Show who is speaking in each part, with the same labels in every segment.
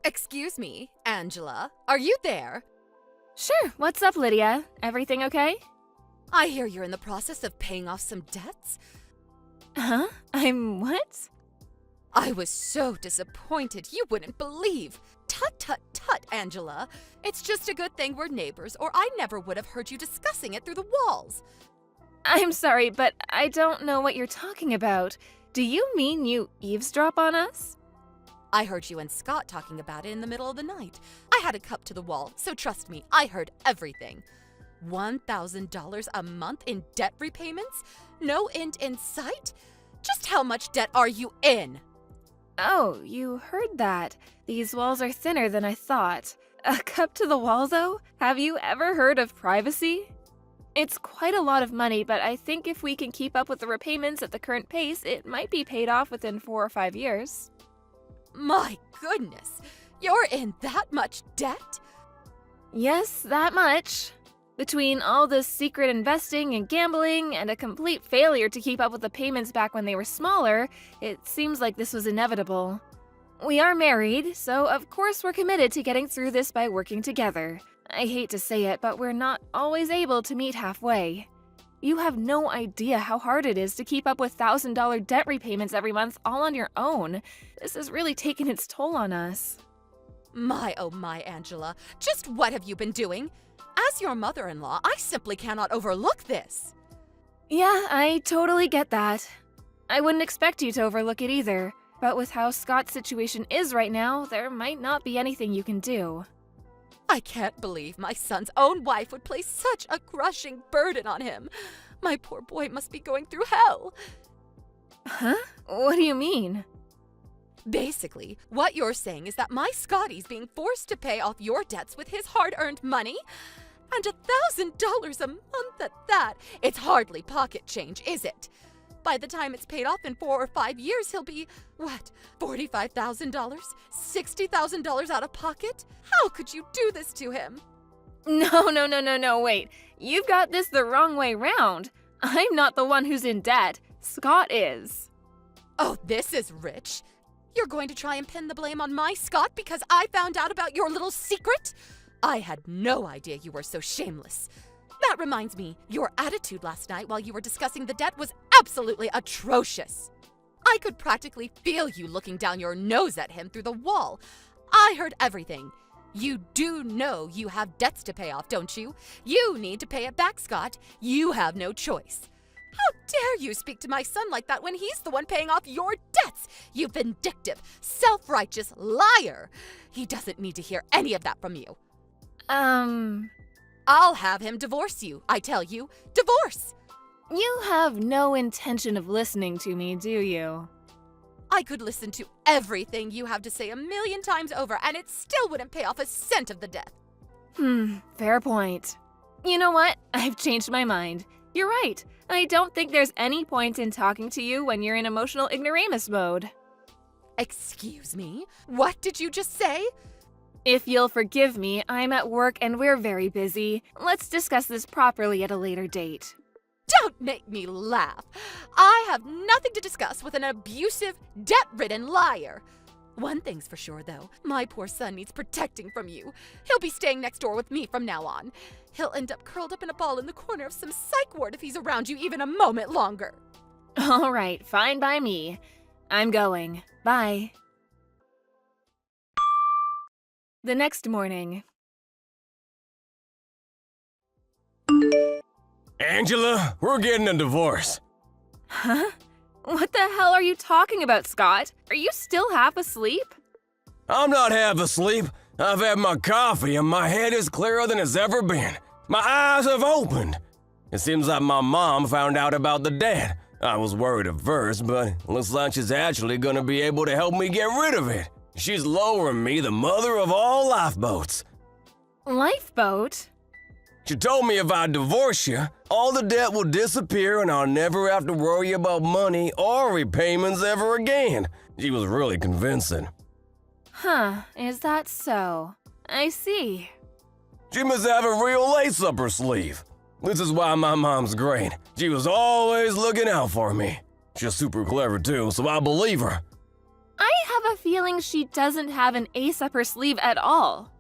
Speaker 1: Excuse me, Angela. Are you there?
Speaker 2: Sure, what's up, Lydia? Everything okay?
Speaker 1: I hear you're in the process of paying off some debts.
Speaker 2: Huh? I'm what?
Speaker 1: I was so disappointed you wouldn't believe. Tut, tut, tut, Angela. It's just a good thing we're neighbors, or I never would have heard you discussing it through the walls.
Speaker 2: I'm sorry, but I don't know what you're talking about. Do you mean you eavesdrop on us?
Speaker 1: I heard you and Scott talking about it in the middle of the night. I had a cup to the wall, so trust me, I heard everything. $1,000 a month in debt repayments? No end in sight? Just how much debt are you in?
Speaker 2: Oh, you heard that. These walls are thinner than I thought. A cup to the wall, though? Have you ever heard of privacy? It's quite a lot of money, but I think if we can keep up with the repayments at the current pace, it might be paid off within 4 or 5 years.
Speaker 1: My goodness, you're in that much debt?
Speaker 2: Yes, that much. Between all this secret investing and gambling and a complete failure to keep up with the payments back when they were smaller, it seems like this was inevitable. We are married, so of course we're committed to getting through this by working together. I hate to say it, but we're not always able to meet halfway. You have no idea how hard it is to keep up with $1,000 debt repayments every month all on your own. This has really taken its toll on us.
Speaker 1: My, oh my, Angela. Just what have you been doing? As your mother-in-law, I simply cannot overlook this.
Speaker 2: Yeah, I totally get that. I wouldn't expect you to overlook it either. But with how Scott's situation is right now, there might not be anything you can do.
Speaker 1: I can't believe my son's own wife would place such a crushing burden on him. My poor boy must be going through hell.
Speaker 2: Huh? What do you mean?
Speaker 1: Basically, what you're saying is that my Scotty's being forced to pay off your debts with his hard-earned money? And $1,000 a month at that. It's hardly pocket change, is it? By the time it's paid off in 4 or 5 years, he'll be, what, $45,000? $60,000 out of pocket? How could you do this to him?
Speaker 2: No, wait. You've got this the wrong way round. I'm not the one who's in debt. Scott is.
Speaker 1: Oh, this is rich. You're going to try and pin the blame on my Scott because I found out about your little secret? I had no idea you were so shameless. That reminds me, your attitude last night while you were discussing the debt was absolutely atrocious. I could practically feel you looking down your nose at him through the wall. I heard everything. You do know you have debts to pay off, don't you? You need to pay it back, Scott. You have no choice. How dare you speak to my son like that when he's the one paying off your debts? You vindictive, self-righteous liar. He doesn't need to hear any of that from you. I'll have him divorce you, I tell you. Divorce!
Speaker 2: You have no intention of listening to me, do you?
Speaker 1: I could listen to everything you have to say 1,000,000 times over, and it still wouldn't pay off a cent of the debt.
Speaker 2: Fair point. You know what? I've changed my mind. You're right. I don't think there's any point in talking to you when you're in emotional ignoramus mode.
Speaker 1: Excuse me? What did you just say?
Speaker 2: If you'll forgive me, I'm at work and we're very busy. Let's discuss this properly at a later date.
Speaker 1: Don't make me laugh. I have nothing to discuss with an abusive, debt-ridden liar. One thing's for sure, though. My poor son needs protecting from you. He'll be staying next door with me from now on. He'll end up curled up in a ball in the corner of some psych ward if he's around you even a moment longer.
Speaker 2: All right, fine by me. I'm going. Bye. The next morning.
Speaker 3: Angela, we're getting a divorce.
Speaker 2: Huh? What the hell are you talking about, Scott? Are you still half asleep?
Speaker 3: I'm not half asleep. I've had my coffee and my head is clearer than it's ever been. My eyes have opened. It seems like my mom found out about the debt. I was worried at first, but looks like she's actually gonna be able to help me get rid of it. She's lowering me the mother of all lifeboats.
Speaker 2: Lifeboat?
Speaker 3: She told me if I divorce you, all the debt will disappear and I'll never have to worry about money or repayments ever again. She was really convincing.
Speaker 2: Huh, is that so? I see.
Speaker 3: She must have a real lace up her sleeve. This is why my mom's great. She was always looking out for me. She's super clever too, so I believe her.
Speaker 2: I have a feeling she doesn't have an ace up her sleeve at all.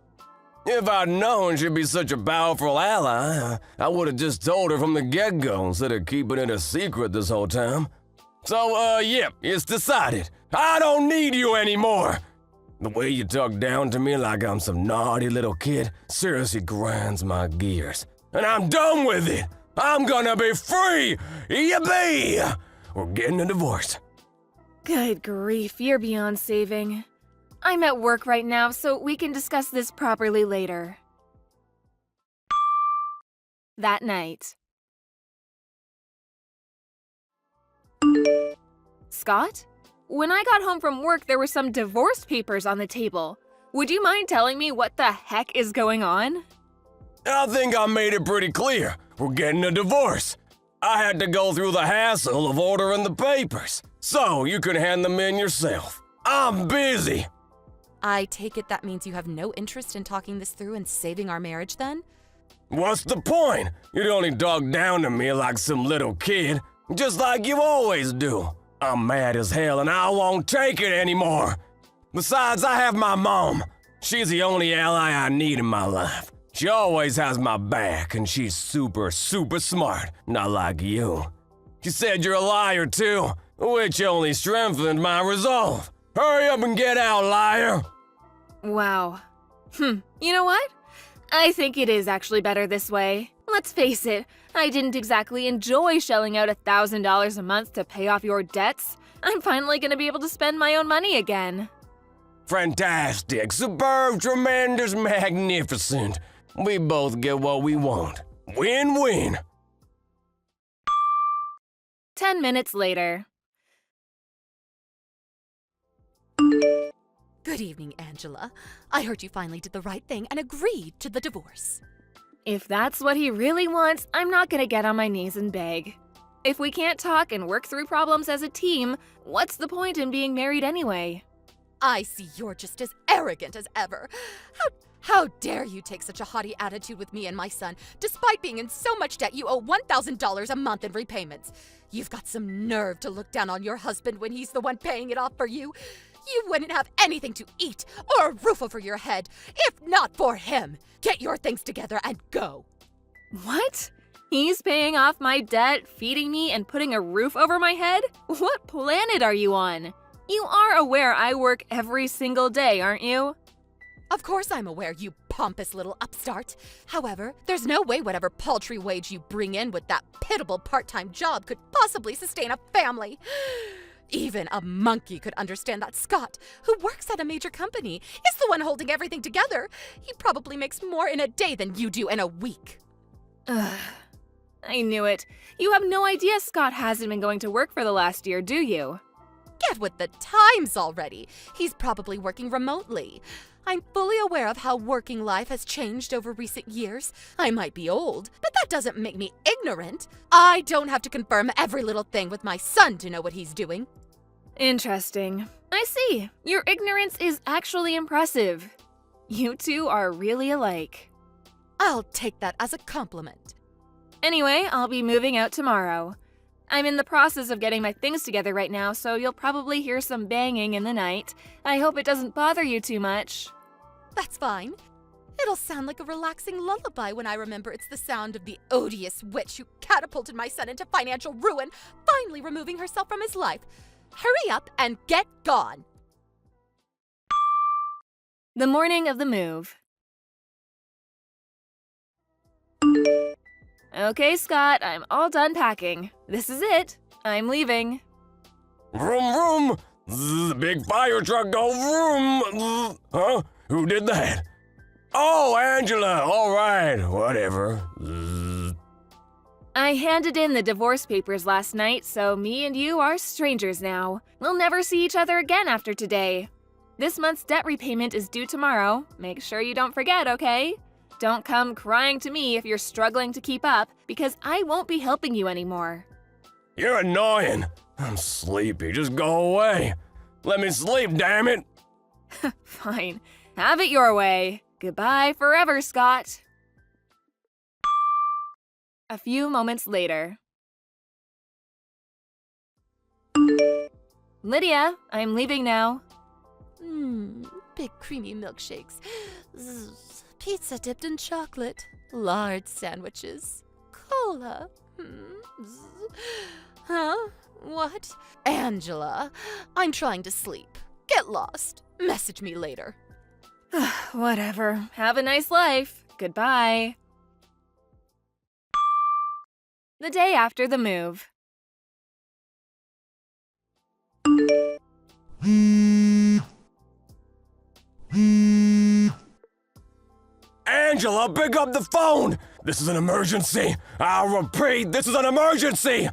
Speaker 3: If I'd known she'd be such a powerful ally, I would have just told her from the get-go instead of keeping it a secret this whole time. So, yep, it's decided. I don't need you anymore. The way you talk down to me like I'm some naughty little kid seriously grinds my gears. And I'm done with it. I'm gonna be free. Yippee! We're getting a divorce.
Speaker 2: Good grief, you're beyond saving. I'm at work right now, so we can discuss this properly later. That night. Scott? When I got home from work, there were some divorce papers on the table. Would you mind telling me what the heck is going on?
Speaker 3: I think I made it pretty clear. We're getting a divorce. I had to go through the hassle of ordering the papers, so you can hand them in yourself. I'm busy.
Speaker 1: I take it that means you have no interest in talking this through and saving our marriage then?
Speaker 3: What's the point? You'd only talk down to me like some little kid, just like you always do. I'm mad as hell and I won't take it anymore. Besides, I have my mom. She's the only ally I need in my life. She always has my back and she's super smart, not like you. She said you're a liar too, which only strengthened my resolve. Hurry up and get out, liar!
Speaker 2: Wow. You know what? I think it is actually better this way. Let's face it, I didn't exactly enjoy shelling out $1,000 a month to pay off your debts. I'm finally gonna be able to spend my own money again.
Speaker 3: Fantastic, superb, tremendous, magnificent. We both get what we want. Win-win.
Speaker 2: 10 minutes later.
Speaker 1: Good evening, Angela. I heard you finally did the right thing and agreed to the divorce.
Speaker 2: If that's what he really wants, I'm not gonna get on my knees and beg. If we can't talk and work through problems as a team, what's the point in being married anyway?
Speaker 1: I see you're just as arrogant as ever. How dare you take such a haughty attitude with me and my son? Despite being in so much debt, you owe $1,000 a month in repayments. You've got some nerve to look down on your husband when he's the one paying it off for you. You wouldn't have anything to eat or a roof over your head if not for him. Get your things together and go.
Speaker 2: What? He's paying off my debt, feeding me, and putting a roof over my head? What planet are you on? You are aware I work every single day, aren't you?
Speaker 1: Of course I'm aware, you pompous little upstart. However, there's no way whatever paltry wage you bring in with that pitiable part-time job could possibly sustain a family. Even a monkey could understand that Scott, who works at a major company, is the one holding everything together. He probably makes more in a day than you do in a week.
Speaker 2: Ugh. I knew it. You have no idea Scott hasn't been going to work for the last year, do you?
Speaker 1: Get with the times already. He's probably working remotely. I'm fully aware of how working life has changed over recent years. I might be old, but that doesn't make me ignorant. I don't have to confirm every little thing with my son to know what he's doing.
Speaker 2: Interesting. I see. Your ignorance is actually impressive. You two are really alike.
Speaker 1: I'll take that as a compliment.
Speaker 2: Anyway, I'll be moving out tomorrow. I'm in the process of getting my things together right now, so you'll probably hear some banging in the night. I hope it doesn't bother you too much.
Speaker 1: That's fine. It'll sound like a relaxing lullaby when I remember it's the sound of the odious witch who catapulted my son into financial ruin, finally removing herself from his life. Hurry up and get gone.
Speaker 2: The morning of the move. Okay, Scott, I'm all done packing. This is it. I'm leaving.
Speaker 3: Vroom, vroom. Zzz, big fire truck go vroom. Zzz. Huh? Who did that? Oh, Angela. All right. Whatever. Zzz.
Speaker 2: I handed in the divorce papers last night, so me and you are strangers now. We'll never see each other again after today. This month's debt repayment is due tomorrow. Make sure you don't forget, okay? Don't come crying to me if you're struggling to keep up, because I won't be helping you anymore.
Speaker 3: You're annoying. I'm sleepy. Just go away. Let me sleep, damn it.
Speaker 2: Fine. Have it your way. Goodbye forever, Scott. A few moments later. Lydia, I'm leaving now.
Speaker 1: Big creamy milkshakes. Zzz, pizza dipped in chocolate. Lard sandwiches. Cola. Zzz. Huh? What? Angela, I'm trying to sleep. Get lost. Message me later.
Speaker 2: Whatever. Have a nice life. Goodbye. The day after the move.
Speaker 3: Angela, pick up the phone! This is an emergency! I'll repeat, this is an emergency!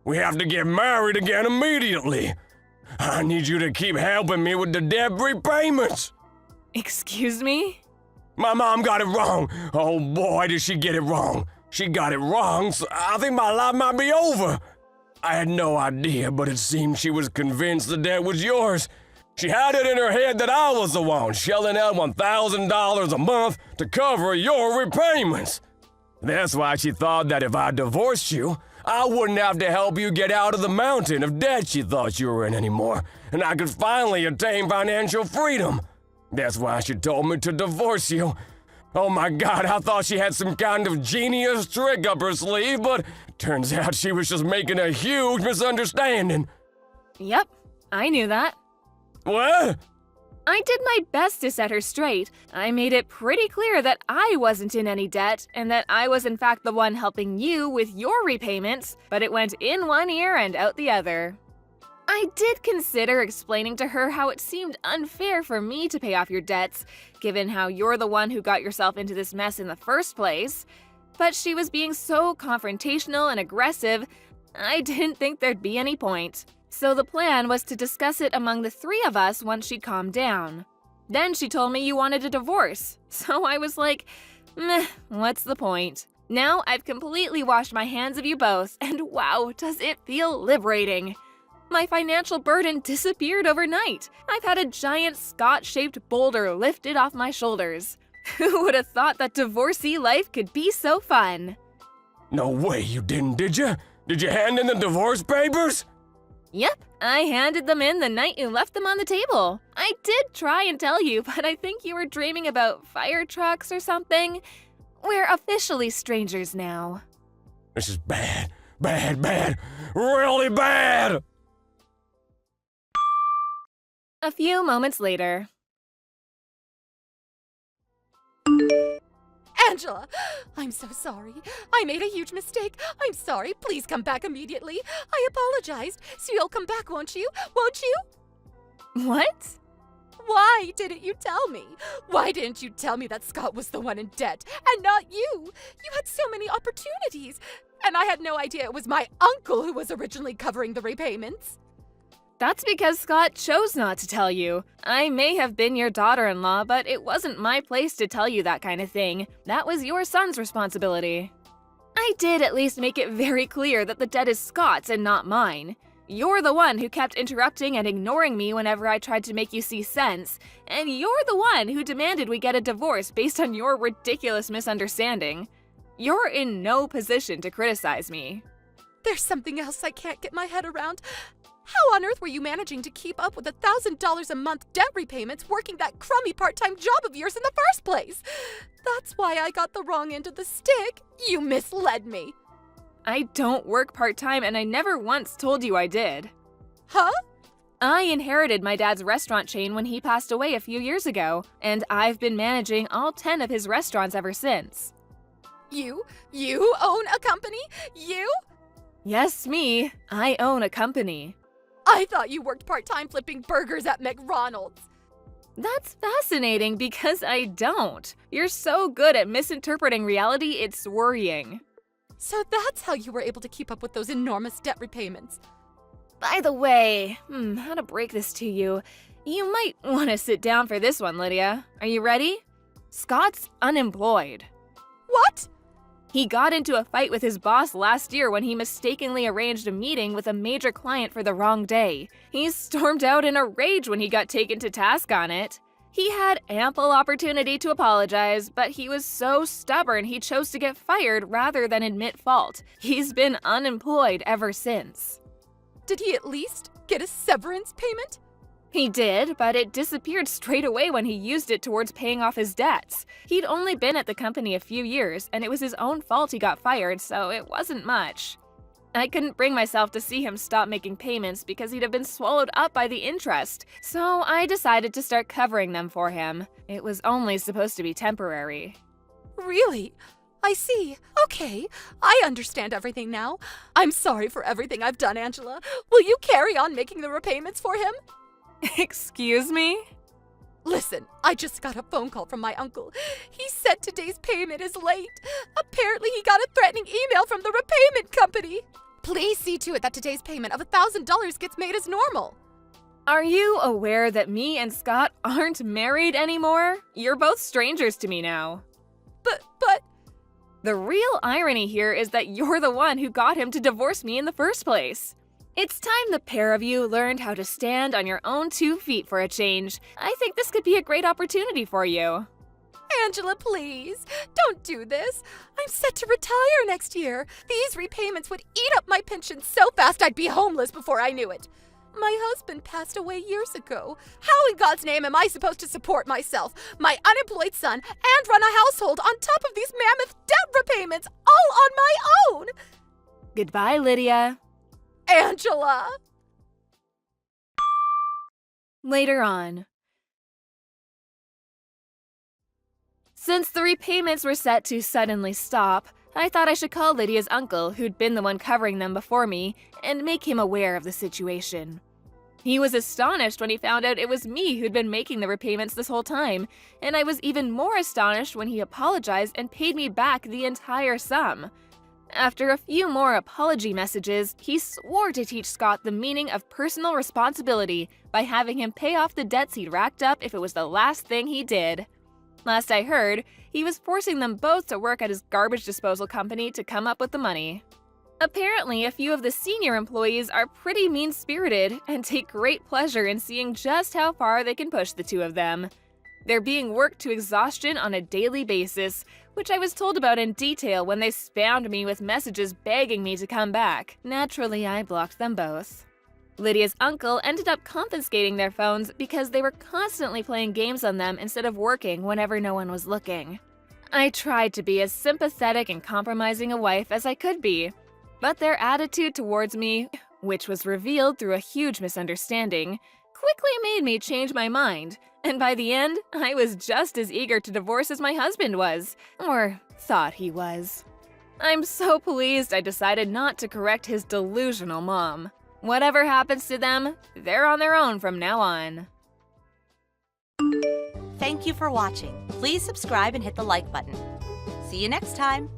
Speaker 3: We have to get married again immediately! I need you to keep helping me with the debt repayments!
Speaker 2: Excuse me?
Speaker 3: My mom got it wrong! Oh boy, did she get it wrong! She got it wrong, so I think my life might be over! I had no idea, but it seemed she was convinced the debt was yours. She had it in her head that I was the one shelling out $1,000 a month to cover your repayments. That's why she thought that if I divorced you, I wouldn't have to help you get out of the mountain of debt she thought you were in anymore, and I could finally attain financial freedom. That's why she told me to divorce you. Oh my God, I thought she had some kind of genius trick up her sleeve, but turns out she was just making a huge misunderstanding.
Speaker 2: Yep, I knew that.
Speaker 3: What?
Speaker 2: I did my best to set her straight. I made it pretty clear that I wasn't in any debt and that I was in fact the one helping you with your repayments, but it went in one ear and out the other. I did consider explaining to her how it seemed unfair for me to pay off your debts, given how you're the one who got yourself into this mess in the first place. But she was being so confrontational and aggressive, I didn't think there'd be any point. So the plan was to discuss it among the three of us once she'd calmed down. Then she told me you wanted a divorce, so I was like, meh, what's the point? Now I've completely washed my hands of you both, and wow, does it feel liberating. My financial burden disappeared overnight. I've had a giant Scott-shaped boulder lifted off my shoulders. Who would have thought that divorcee life could be so fun?
Speaker 3: No way you didn't, did you? Did you hand in the divorce papers?
Speaker 2: Yep, I handed them in the night you left them on the table. I did try and tell you, but I think you were dreaming about fire trucks or something. We're officially strangers now.
Speaker 3: This is bad, bad, bad, really bad!
Speaker 2: A few moments later.
Speaker 1: Angela, I'm so sorry. I made a huge mistake. I'm sorry. Please come back immediately. I apologized. So you'll come back, won't you? Won't you?
Speaker 2: What?
Speaker 1: Why didn't you tell me? Why didn't you tell me that Scott was the one in debt and not you? You had so many opportunities. And I had no idea it was my uncle who was originally covering the repayments.
Speaker 2: That's because Scott chose not to tell you. I may have been your daughter-in-law, but it wasn't my place to tell you that kind of thing. That was your son's responsibility. I did at least make it very clear that the debt is Scott's and not mine. You're the one who kept interrupting and ignoring me whenever I tried to make you see sense, and you're the one who demanded we get a divorce based on your ridiculous misunderstanding. You're in no position to criticize me.
Speaker 1: There's something else I can't get my head around. How on earth were you managing to keep up with $1,000 a month debt repayments working that crummy part-time job of yours in the first place? That's why I got the wrong end of the stick. You misled me.
Speaker 2: I don't work part-time and I never once told you I did.
Speaker 1: Huh?
Speaker 2: I inherited my dad's restaurant chain when he passed away a few years ago, and I've been managing all 10 of his restaurants ever since.
Speaker 1: You own a company? You?
Speaker 2: Yes, me. I own a company.
Speaker 1: I thought you worked part-time flipping burgers at McDonald's.
Speaker 2: That's fascinating because I don't. You're so good at misinterpreting reality, it's worrying.
Speaker 1: So that's how you were able to keep up with those enormous debt repayments.
Speaker 2: By the way, how to break this to you. You might want to sit down for this one, Lydia. Are you ready? Scott's unemployed.
Speaker 1: What?
Speaker 2: He got into a fight with his boss last year when he mistakenly arranged a meeting with a major client for the wrong day. He stormed out in a rage when he got taken to task on it. He had ample opportunity to apologize, but he was so stubborn he chose to get fired rather than admit fault. He's been unemployed ever since.
Speaker 1: Did he at least get a severance payment?
Speaker 2: He did, but it disappeared straight away when he used it towards paying off his debts. He'd only been at the company a few years, and it was his own fault he got fired, so it wasn't much. I couldn't bring myself to see him stop making payments because he'd have been swallowed up by the interest, so I decided to start covering them for him. It was only supposed to be temporary.
Speaker 1: Really? I see. Okay, I understand everything now. I'm sorry for everything I've done, Angela. Will you carry on making the repayments for him?
Speaker 2: Excuse me?
Speaker 1: Listen, I just got a phone call from my uncle. He said today's payment is late. Apparently he got a threatening email from the repayment company. Please see to it that today's payment of $1,000 gets made as normal.
Speaker 2: Are you aware that me and Scott aren't married anymore? You're both strangers to me now.
Speaker 1: But...
Speaker 2: The real irony here is that you're the one who got him to divorce me in the first place. It's time the pair of you learned how to stand on your own 2 feet for a change. I think this could be a great opportunity for you.
Speaker 1: Angela, please, don't do this. I'm set to retire next year. These repayments would eat up my pension so fast I'd be homeless before I knew it. My husband passed away years ago. How in God's name am I supposed to support myself, my unemployed son, and run a household on top of these mammoth debt repayments all on my own?
Speaker 2: Goodbye, Lydia.
Speaker 1: Angela!
Speaker 2: Later on. Since the repayments were set to suddenly stop, I thought I should call Lydia's uncle, who'd been the one covering them before me, and make him aware of the situation. He was astonished when he found out it was me who'd been making the repayments this whole time, and I was even more astonished when he apologized and paid me back the entire sum. After a few more apology messages, he swore to teach Scott the meaning of personal responsibility by having him pay off the debts he'd racked up if it was the last thing he did. Last I heard, he was forcing them both to work at his garbage disposal company to come up with the money. Apparently, a few of the senior employees are pretty mean-spirited and take great pleasure in seeing just how far they can push the two of them. They're being worked to exhaustion on a daily basis, which I was told about in detail when they spammed me with messages begging me to come back. Naturally, I blocked them both. Lydia's uncle ended up confiscating their phones because they were constantly playing games on them instead of working whenever no one was looking. I tried to be as sympathetic and compromising a wife as I could be, but their attitude towards me, which was revealed through a huge misunderstanding, quickly made me change my mind, and by the end, I was just as eager to divorce as my husband was, or thought he was. I'm so pleased I decided not to correct his delusional mom. Whatever happens to them, they're on their own from now on.
Speaker 4: Thank you for watching. Please subscribe and hit the like button. See you next time.